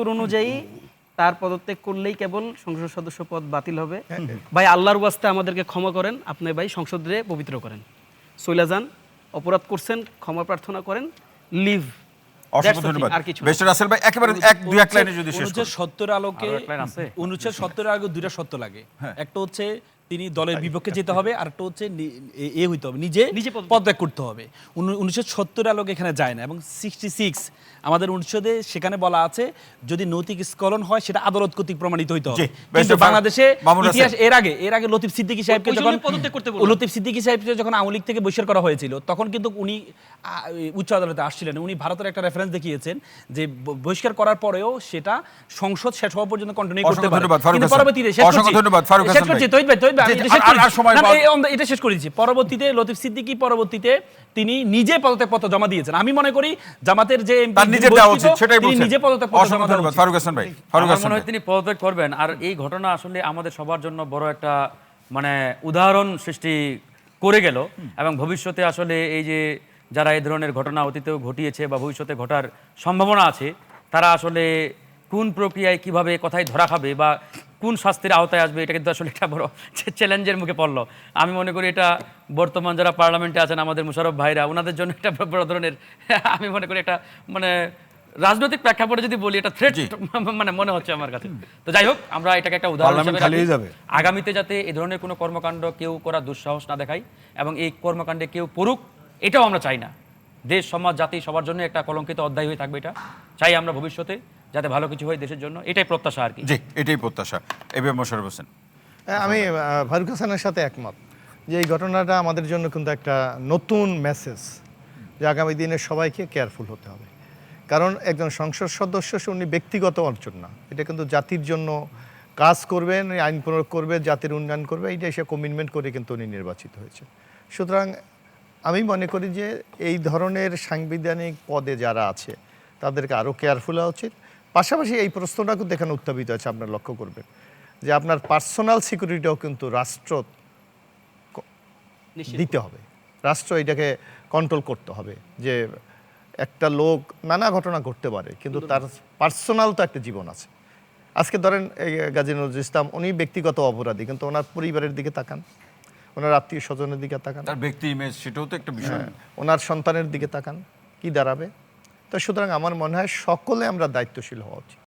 অনুযায়ী তার পদত্যাগ করলেই কেবল সংসদ সদস্য পদ বাতিল হবে। ভাই আল্লাহর ওয়াস্তে আমাদেরকে ক্ষমা করেন, আপনি ভাই সংসদে পবিত্র করেন, চলে যান, অপরাধ করছেন, ক্ষমা প্রার্থনা করেন, লিভ। অসংখ্য ধন্যবাদ। বেস্ট রাসেল ভাই একেবারে এক লাইনে যদি শেষ করেন। 1970 আলোকে 1970 আগে দুইটা শর্ত লাগে। একটা হচ্ছে তিনি দলের বিপক্ষে যেতে হবে, আর একটা হচ্ছে হইতে হবে, নিজে পদত্যাগ করতে হবে। 1970 আলোকে এখানে যায় না, এবং 66 আমাদের অনুচ্ছেদে সেখানে বলা আছে যদি নৈতিক স্খলন হয় সেটা আদালত কর্তৃক প্রমাণিত হইতে হবে। কিন্তু বাংলাদেশে ইতিহাস এর আগে লতিফ সিদ্দিকী সাহেবকে যখন আওয়ামী লীগ থেকে বহিষ্কার করা হয়েছিল, তখন কিন্তু উনি উচ্চ আদালতে আসছিলেন। উনি ভারতের একটা রেফারেন্স দেখিয়েছেন যে বহিষ্কার করার পরেও সেটা সংসদ শেষ হওয়া পর্যন্ত কন্টিনিউ করতে পারে। কিন্তু পরবর্তীতে এটা শেষ করেছি, পরবর্তীতে লতিফ সিদ্দিকী পরবর্তীতে তিনি নিজে পদত্যাগ পত্র জমা দিয়েছেন। আমি মনে করি জামাতের যে নিজে পদত্যাগ পত্র জমা দেওয়া উচিত। ফারুক হাসান ভাই, ফারুক হাসান ভাই, তিনি পদত্যাগ করবেন। আর এই ঘটনা আসলে আমাদের সবার জন্য বড় একটা উদাহরণ সৃষ্টি করে গেল, এবং ভবিষ্যতে আসলে এই যে যারা এই ধরনের ঘটনা অতীতেও ঘটিয়েছে বা ভবিষ্যতে ঘটার সম্ভাবনা আছে, তারা আসলে কোন প্রক্রিয়ায় কিভাবে কোথায় ধরা খাবে বা কোন শাস্তির আওতায় আসবে, এটা কিন্তু আসলে একটা বড় চ্যালেঞ্জের মুখে পড়লো। আমি মনে করি এটা বর্তমান যারা পার্লামেন্টে আছেন আমাদের মুশারফ ভাইরা, ওনাদের জন্য একটা বড় ধরনের আমি মনে করি একটা রাজনৈতিক প্রেক্ষাপটে যদি বলি এটা থ্রেট মনে হচ্ছে আমার কাছে। তো যাই হোক, আমরা এটাকে একটা উদাহরণ হিসেবে আগামীতে যাতে এই ধরনের কোনো কর্মকাণ্ড কেউ করার দুঃসাহস না দেখায়, এবং এই কর্মকাণ্ডে কেউ পড়ুক, এটাও আমরা চাই না। দেশ, সমাজ, জাতি সবার জন্য একটা কলঙ্কিত অধ্যায় হয়ে থাকবে, এটা চাই আমরা ভবিষ্যতে যাতে ভালো কিছু হয় দেশের জন্য, এটাই প্রত্যাশা আর কি। জি, এটাই প্রত্যাশা। এবার মোশাররফ হোসেন। আমি ফারুক হাসানের সাথে একমত যে এই ঘটনাটা আমাদের জন্য কিন্তু একটা নতুন মেসেজ, যে আগামী দিনে সবাইকে কেয়ারফুল হতে হবে। কারণ একজন সংসদ সদস্য উনি ব্যক্তিগত অর্জন না, এটা কিন্তু জাতির জন্য কাজ করবেন, আইন প্রয়োগ করবে, জাতির উন্নয়ন করবে, এইটা সে কমিটমেন্ট করে কিন্তু উনি নির্বাচিত হয়েছে। সুতরাং আমি মনে করি যে এই ধরনের সাংবিধানিক পদে যারা আছে তাদেরকে আরও কেয়ারফুল হওয়া উচিত। পাশাপাশি এই প্রশ্নটা কিন্তু এখানে উত্থাপিত আছে, আপনার লক্ষ্য করবেন যে আপনার পার্সোনাল সিকিউরিটিও কিন্তু রাষ্ট্র দিতে হবে, রাষ্ট্র এটাকে কন্ট্রোল করতে হবে। যে একটা লোক নানা ঘটনা ঘটতে পারে, কিন্তু তার পার্সোনাল তো একটা জীবন আছে। আজকে ধরেন গাজী নজরুল ইসলাম, উনি ব্যক্তিগত অপরাধী, কিন্তু ওনার পরিবারের দিকে তাকান, ওনার আত্মীয় স্বজনের দিকে তাকান, তার ব্যক্তি ইমেজ, সেটাও তো একটা বিষয়। ওনার সন্তানের দিকে তাকান, কি দাঁড়াবে? তো সুতরাং আমার মনে হয় সকলে আমরা দায়িত্বশীল হওয়া উচিত।